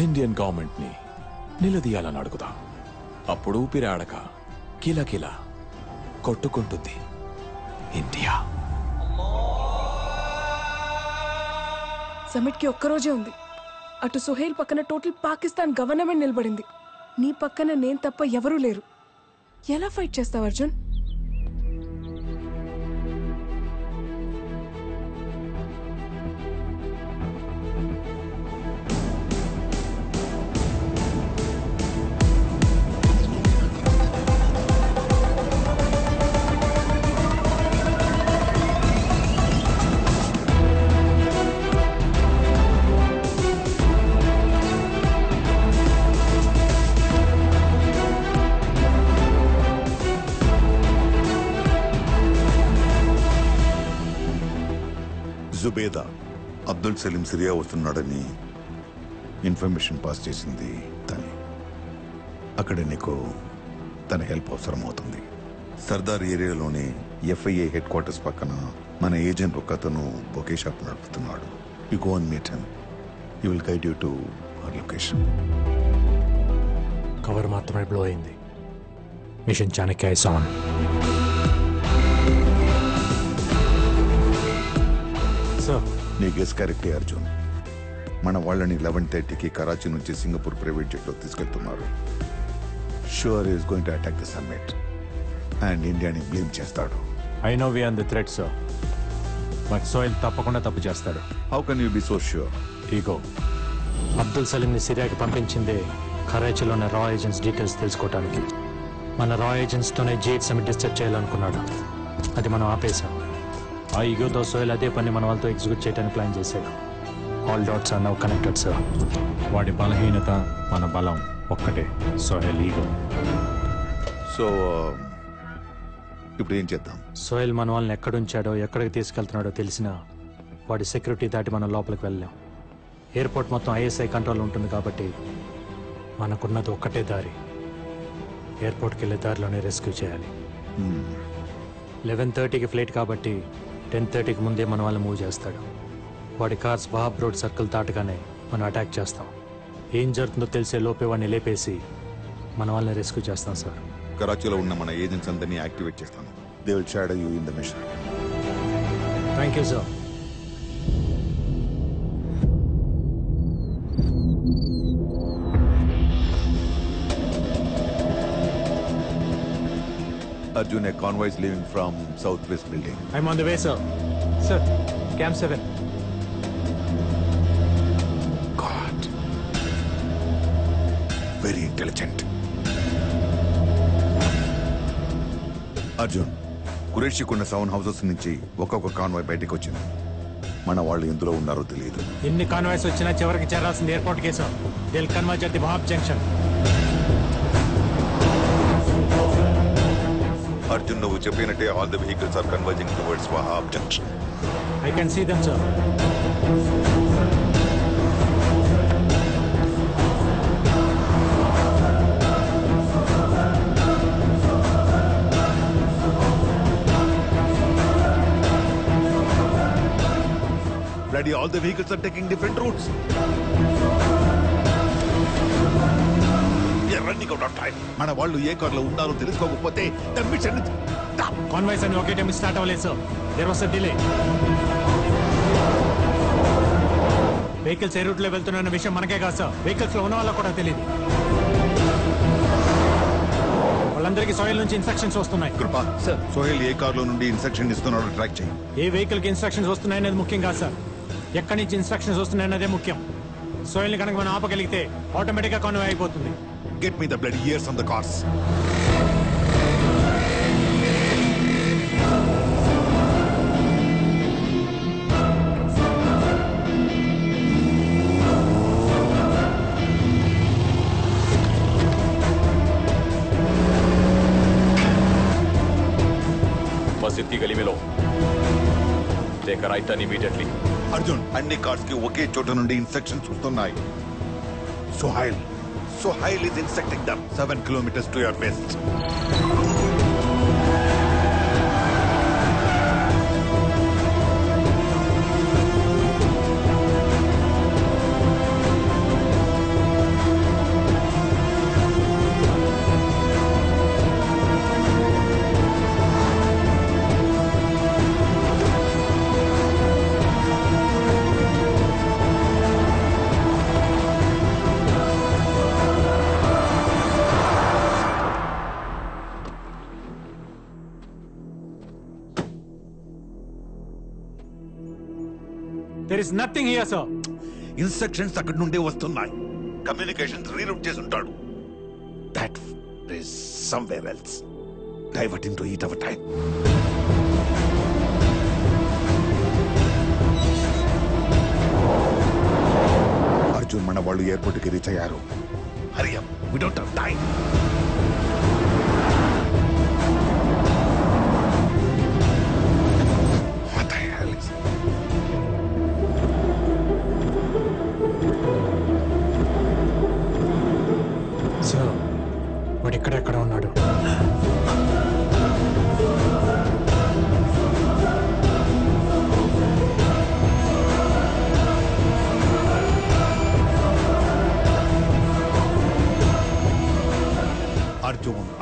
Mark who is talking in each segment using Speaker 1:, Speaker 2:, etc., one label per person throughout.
Speaker 1: Indian government ని నిలదీయాలని అడుగుదాం. అప్పుడు ఊపిరాడక కిలకిల కొట్టుకుంటుంది ఇండియా.
Speaker 2: సమిట్ కి ఒక్కరోజే ఉంది. అటు సుహైల్ పక్కన టోటల్ పాకిస్తాన్ గవర్నమెంట్ నిలబడింది. నీ పక్కన నేను తప్ప ఎవరూ లేరు. ఎలా ఫైట్ చేస్తావు అర్జున్?
Speaker 3: జుబేదా అబ్దుల్ సలీం సిరియా వస్తున్నాడని ఇన్ఫర్మేషన్ పాస్ చేసింది తనే. అక్కడ నీకు తన హెల్ప్ అవసరం అవుతుంది. సర్దార్ ఏరియాలోని ఎఫ్ఐఏ హెడ్ క్వార్టర్స్ పక్కన మన ఏజెంట్ ఒక అతను బొకే షాప్ నడుపుతున్నాడు. You go and meet him. He will guide you to our location.
Speaker 4: Cover మాత్రమే బ్లో అయింది. Mission Chanakya is on.
Speaker 3: నీ గెస్ కరెక్టే అర్జున్. మన వాళ్ళని 11:30కి కరాచీ నుంచి సింగపూర్ ప్రైవేట్ జెట్లో తీసుకెళ్తున్నారు. Sure is going to attack the summit and ఇండియాని బ్లేమ్ చేస్తాడు.
Speaker 4: I know we on the threat sir, but Sohail తప్పకుండా తప్పు చేస్తాడు.
Speaker 3: How can you be so sure?
Speaker 4: Ego. Abdul సలీంని సిరియాకి పంపించిందే కరాచీలోని రా ఏజెంట్స్ డీటెయిల్స్ తెలుసుకోవడానికి. మన రా ఏజెంట్స్తోనే జేడ్ సమిట్ డిస్టర్బ్ చేయాలనుకున్నాడు. అది మనం ఆపేశాం. ఆ ఈగోతో సోహెల్ అదే పని మన వాళ్ళతో ఎగ్జిక్యూట్ చేయడానికి ప్లాన్ చేశాడు. All dots are now connected sir. వాడి బలహీనత మన బలం ఒక్కటే, సోహెల్ ఈగో.
Speaker 3: సో ఇప్పుడు ఏం చేద్దాం?
Speaker 4: సోహెల్ మన వాళ్ళని ఎక్కడుంచాడో ఎక్కడికి తీసుకెళ్తున్నాడో తెలిసినా వాడి సెక్యూరిటీ దాటి మనం లోపలికి వెళ్ళాం. ఎయిర్పోర్ట్ మొత్తం ఐఎస్ఐ కంట్రోల్ ఉంటుంది కాబట్టి మనకున్నది ఒక్కటే దారి. ఎయిర్పోర్ట్కి వెళ్ళే దారిలోనే రెస్క్యూ చేయాలి. 11:30కి ఫ్లైట్ కాబట్టి 10:30కి ముందే మన వాళ్ళు మూవ్ చేస్తాడు. వాడి కార్స్ వహాబ్ రోడ్ సర్కిల్ దాటగానే మనం అటాక్ చేస్తాం. ఏం జరుగుతుందో తెలిసే లోపే వాడిని లేపేసి మన వాళ్ళని రెస్క్యూ చేస్తాం సార్.
Speaker 3: కరాచీలో ఉన్న మన ఏజెంట్స్ అందరినీ యాక్టివేట్ చేస్తాను. They will shadow you in the mission.
Speaker 4: Thank you sir.
Speaker 3: Arjun, a convoy is leaving from Southwest building.
Speaker 4: I'm on the way, sir. Sir, Camp 7.
Speaker 3: God. Very intelligent. Arjun, కురేషికున్న 7 houses నుంచి ఒక్కొక్క convoy బయటకు వచ్చింది. మన వాళ్ళు ఎందులో ఉన్నారో తెలియదు.
Speaker 4: ఎన్ని కాన్వాయ్స్ వచ్చినా చివరికి చేరాల్సింది ఎయిర్పోర్ట్ కే sir. They'll converge at the Wahab junction.
Speaker 3: Arjun, నువ్వు చెప్పినట్టే all the vehicles are converging towards Wahab junction.
Speaker 4: I can see them sir.
Speaker 3: Bloody, all the vehicles are taking different routes. We are running out of time. మన వాళ్ళు ఏ కార్లో ఉన్నారో తెలుసుకోకపోతే the mission is done.
Speaker 4: Convoys అన్ని ఒకే time start అవ్వలేదు sir. There was a delay. Vehicles ఏ route లో వెళ్తున్న విషయం మనకే కాదు సార్, వెహికల్స్ లో ఉన్న వాళ్ళకి కూడా తెలియదు. వాళ్ళందరికీ సోహెల్ నుంచి ఇన్స్ట్రక్షన్స్ వస్తున్నాయి.
Speaker 3: కృప సార్, సోహెల్ ఏ కార్లో నుండి ఇన్స్ట్రక్షన్ ఇస్తున్నాడో ట్రాక్ చేయి.
Speaker 4: ఏ వెహికల్ కి ఇన్స్ట్రక్షన్స్ వస్తున్నాయనేది ముఖ్యం కాదు సార్, ఎక్కడి నుంచి ఇన్స్ట్రక్షన్స్ వస్తున్నాయన్నదే ముఖ్యం. సోహెల్ ని కనుక మనం ఆపగలిగితే ఆటోమేటిక్ గా కాన్వాయ్ అయిపోతుంది.
Speaker 3: Get me the bloody ears on the cars.
Speaker 1: मस्जिद की गली में लो, लेकर आई टर्न इमीडिएटली.
Speaker 3: అర్జున్, అన్ని కార్స్ కి ఒకే చోట నుండి ఇన్స్ట్రక్షన్స్ వస్తున్నాయి. Sohail is instructing them 7 kilometers to your west.
Speaker 4: There is nothing here, sir.
Speaker 3: Instructions అక్కడి నుండే వస్తున్నాయి. కమ్యూనికేషన్స్ రీరూట్ చేసి ఉంటాడు. That is somewhere else. Diverting to eat our time. Arjun మన వాళ్ళు ఎయిర్పోర్ట్ కి రీచ్ అయ్యారు. Hurry up, we don't have time. What the hell is
Speaker 4: sir వాడు ఎక్కడెక్కడ ఉన్నాడు?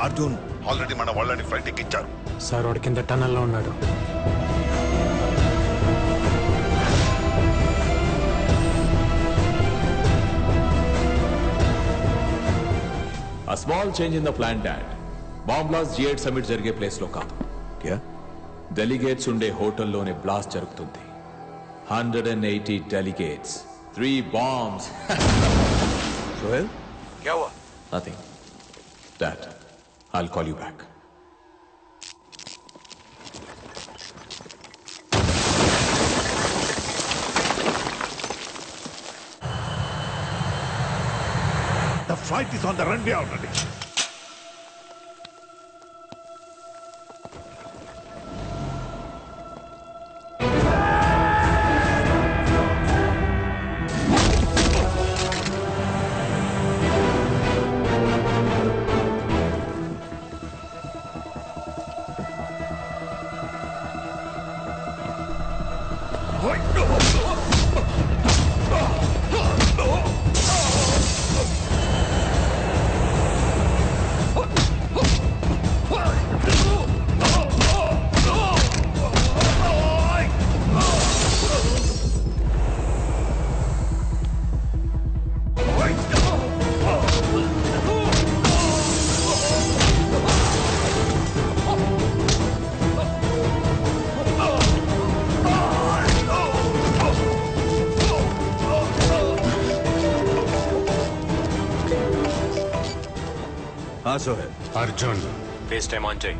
Speaker 3: అర్జున్ ఆల్రెడీ మన వాళ్ళని ఫ్లైట్ ఎక్కించారు.
Speaker 4: సార్ వాడు కింద టన్నల్లో ఉన్నాడు.
Speaker 1: A small change in the plan, Dad. Bomb blast G8 summit జరిగే ప్లేస్ లో కాదు.
Speaker 3: క్యా?
Speaker 1: డెలిగేట్స్ ఉండే హోటల్లోనే బ్లాస్ట్ జరుగుతుంది. 180 delegates, 3 bombs.
Speaker 3: సోహెల్ క్యా హువా?
Speaker 1: Nothing. Dad, I'll call you back.
Speaker 3: The flight is on the runway already. Sohail.
Speaker 4: Arjun FaceTime on చేయి.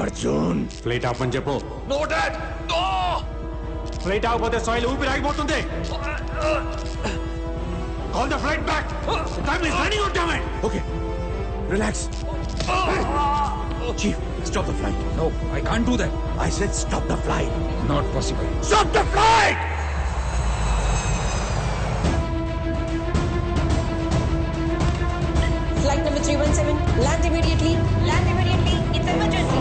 Speaker 3: Arjun
Speaker 4: flight ఆపని చెప్పు. No dad, no. ఫ్లైట్ ఆగిపోతే సాయిల్ ఊపిరి ఆగిపోతుంది. Call the flight back. Time is running out. Damn it.
Speaker 3: Okay, relax. Chief, stop the flight.
Speaker 5: No, I can't do that.
Speaker 3: I said stop the flight.
Speaker 5: Not possible.
Speaker 3: Stop the flight!
Speaker 6: Flight number 317, land immediately. Land immediately. It's emergency.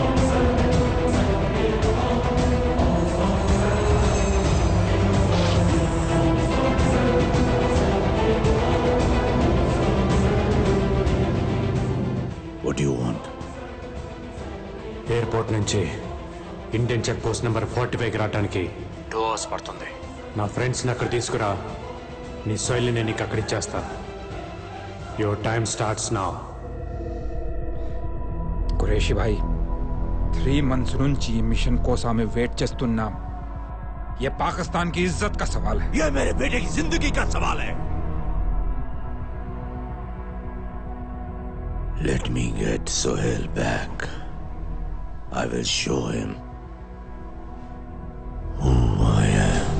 Speaker 3: What do you want?
Speaker 4: Airport నుంచి Indian check post number 45కి రావడానికి 2 hours పడుతుంది. నా ఫ్రెండ్స్ని అక్కడ తీసుకురా. నీ సోయిల్ని నేను నీకు అక్కడ ఇచ్చేస్తా. Your time starts now.
Speaker 5: Qureshi Bhai, 3 months నుంచి ఈ మిషన్ కోసం వెయిట్ చేస్తున్నాం. ये पाकिस्तान की इज्जत का सवाल है.
Speaker 3: ये मेरे बेटे की जिंदगी का सवाल है. Let me get Sohail back. I will show him who I am.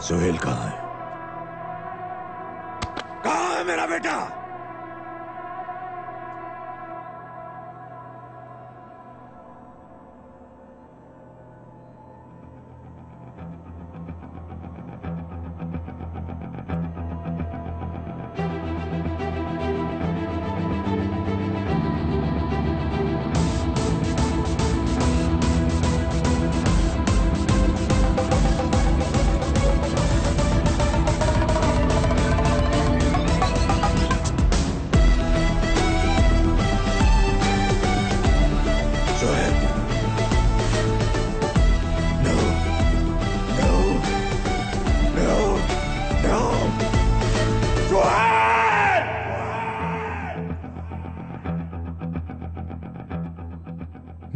Speaker 7: Sohail कहाँ है? कहाँ है मेरा बेटा?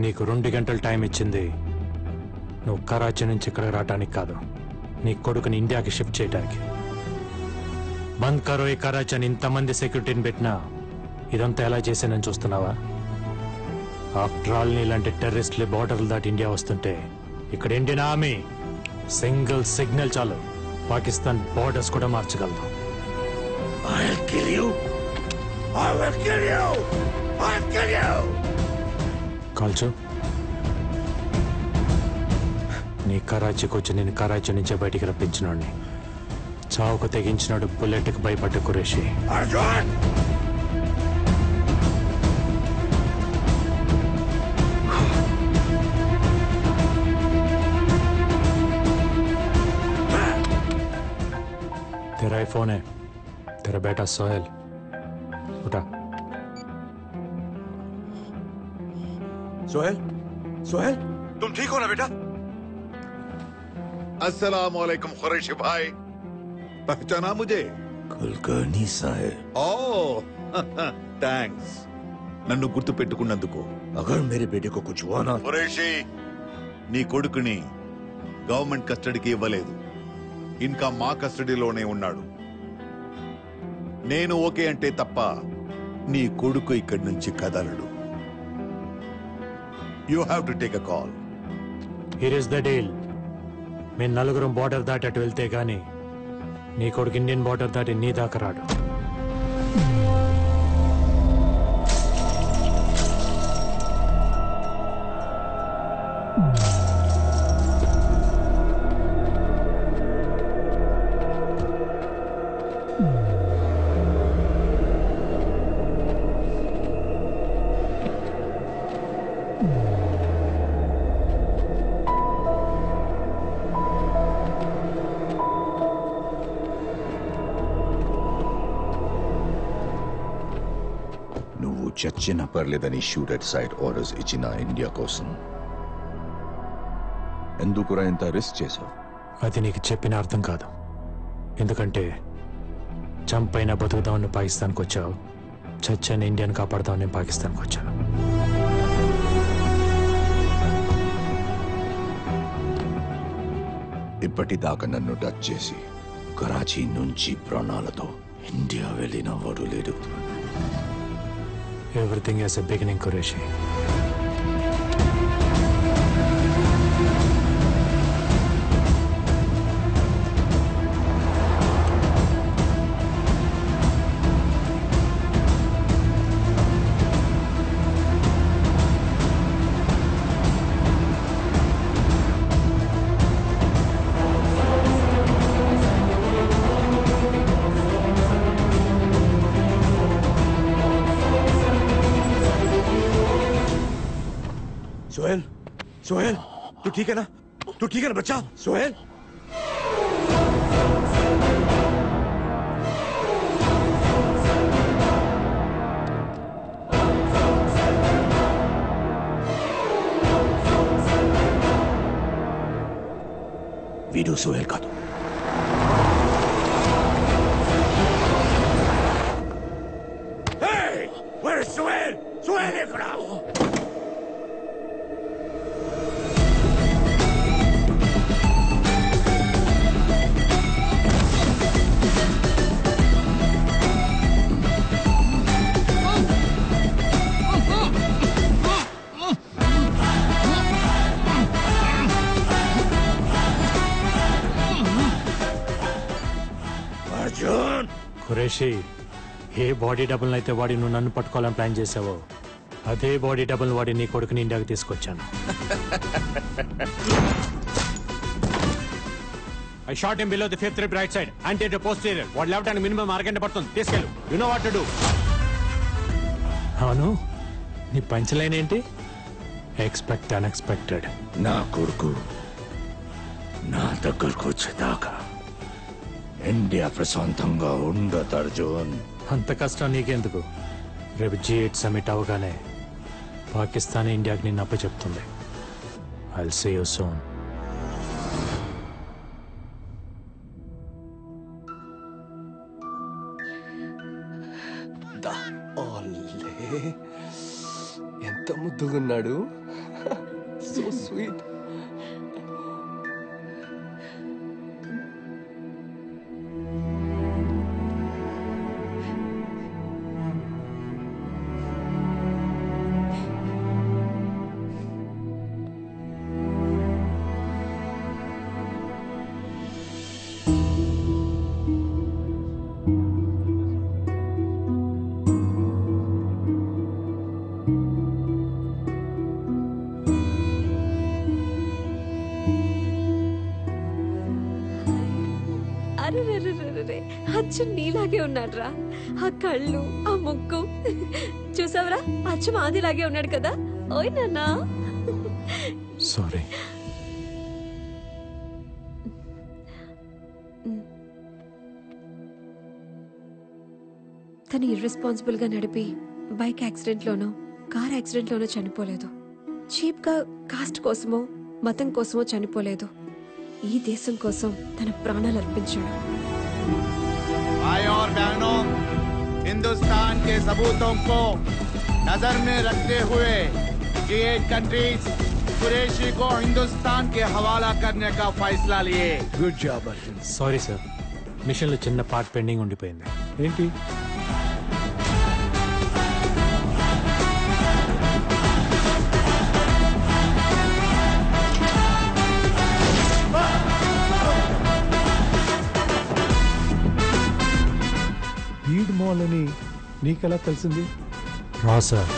Speaker 4: నీకు 2 గంటలు టైం ఇచ్చింది నువ్వు కరాచీ నుంచి ఇక్కడికి రావటానికి కాదు, నీ కొడుకుని ఇండియాకి షిఫ్ట్ చేయడానికి. బంద్ కరో ఈ కరాచీ అని ఇంతమంది సెక్యూరిటీని పెట్టినా ఇదంతా ఎలా చేశానని చూస్తున్నావా? ఆఫ్టర్ ఆల్ నీలాంటి టెర్రరిస్టులు బార్డర్లు దాటి ఇండియా వస్తుంటే ఇక్కడ ఇండియన్ ఆర్మీ సింగిల్ సిగ్నల్ చాలు పాకిస్తాన్ బార్డర్స్ కూడా మార్చగలదు. కాల్చు. నీ కరాచీకి వచ్చి నేను కరాచీ నుంచే బయటికి రప్పించినోడిని. చావుకు తెగించినాడు బుల్లెట్కి భయపడ్డ కురేషి. तेरा ही फोन है, तेरा बेटा सोहेल. उठा.
Speaker 7: सोहेल, सोहेल, तुम ठीक हो ना बेटा?
Speaker 3: अस्सलाम वालेकुम खुरैशी भाई, पहचाना मुझे?
Speaker 7: कुलकर्णी साहब.
Speaker 3: ओ థ్యాంక్స్ నన్ను గుర్తు పెట్టుకున్నందుకు.
Speaker 7: अगर मेरे बेटे को कुछ हुआ ना,
Speaker 3: ఖురేషీ నీ కొడుకుని గవర్నమెంట్ కస్టడీకి ఇవ్వలేదు, ఇంకా మా కస్టడీలోనే ఉన్నాడు. నేను ఓకే అంటే తప్ప నీ కొడుకు ఇక్కడి నుంచి కదలడు. You have to take a call.
Speaker 4: Here is the deal. మేము నలుగురం బార్డర్ దాటి అటు వెళ్తే గానీ నీ కొడుకు ఇండియన్ బార్డర్ దాటి నీ దాకా రాడు.
Speaker 7: నువ్వు చచ్చిన పర్లేదని షూట్ అట్ సైడ్ ఆర్డర్స్ ఇచ్చిన ఇండియా కోసం ఎందుకురా ఇంత రిస్క్ చేసావు?
Speaker 4: అది నీకు చెప్పిన అర్థం కాదు. ఎందుకంటే చంపైనా బతుకుదామని పాకిస్తాన్కి వచ్చావు, చచ్చాను ఇండియాని కాపాడుదామని పాకిస్తాన్కి వచ్చాను.
Speaker 7: ఇప్పటిదాకా నన్ను టచ్ చేసి కరాచీ నుంచి ప్రాణాలతో ఇండియా వెళ్ళిన వాడు లేడు.
Speaker 4: Everything as a beginning Qureshi.
Speaker 7: Sohail, Sohail, तू ठीक है ना? तू ठीक है ना बच्चा? सोहेल, वीडियो सोहेल का दो. Hey, where is Sohail? Sohail ఇక్కడ. అర్జున్
Speaker 4: ఖురేషి, ఏ బాడీ డబుల్ అయితే వాడి నువ్వు నన్ను పట్టుకోవాలని ప్లాన్ చేసావో అదే బాడీ డబుల్ వాడి నీ కొడుకుని ఇండియాకి తీసుకొచ్చాను. I shot him below the fifth rib right side, anterior posterior. వాడు లేవటానికి మినిమం అరగంట పడుతుంది. తీసుకెళ్ళు. You know what to do. అవును, నీ పంచలైన్ ఏంటి? Expect unexpected.
Speaker 7: నా కొడుకు నా దగ్గరకు వచ్చేదాకా ఇండియా ప్రశాంతంగా ఉండదు అర్జున్.
Speaker 4: అంత కష్టం నీకెందుకు? రేపు G8 సమిట్ అవగానే పాకిస్తాన్ ఇండియాకి నిన్ను అప్పచెప్తుంది. I'll see you soon.
Speaker 8: ఎంత ముద్దుగున్నాడు. So sweet.
Speaker 9: అచ్చు నీలాగే ఉన్నాడ్రా. ఆ కళ్ళు, ఆ ముక్కు చూసావరా, అచ్చు మాదిలాగే ఉన్నాడు కదా. ఓయ్ నాన్నా.
Speaker 4: సారీ.
Speaker 9: తను ఇర్రెస్పాన్సిబుల్ గా నడిపి బైక్ యాక్సిడెంట్ లోనో కార్ యాక్సిడెంట్ లోనో చనిపోలేదు. చీప్ గా కాస్ట్ కోసమో మతం కోసమో చనిపోలేదు. ఈ దేశం కోసం తన ప్రాణాలు అర్పించాడు.
Speaker 10: भाई और बहनों, हिंदुस्तान के सबूतों को नजर में रखते हुए G8 कंट्रीज कुरैशी को हिंदुस्तान के हवाला करने का फैसला लिए.
Speaker 8: Good job Arjun.
Speaker 4: Sorry sir, మిషన్లో చిన్న పార్ట్ పెండింగ్ ఉండిపోయింది.
Speaker 8: ఏంటి?
Speaker 11: ఈడ్ మాల్ అని నీకెలా తెలిసింది?
Speaker 4: రా సార్,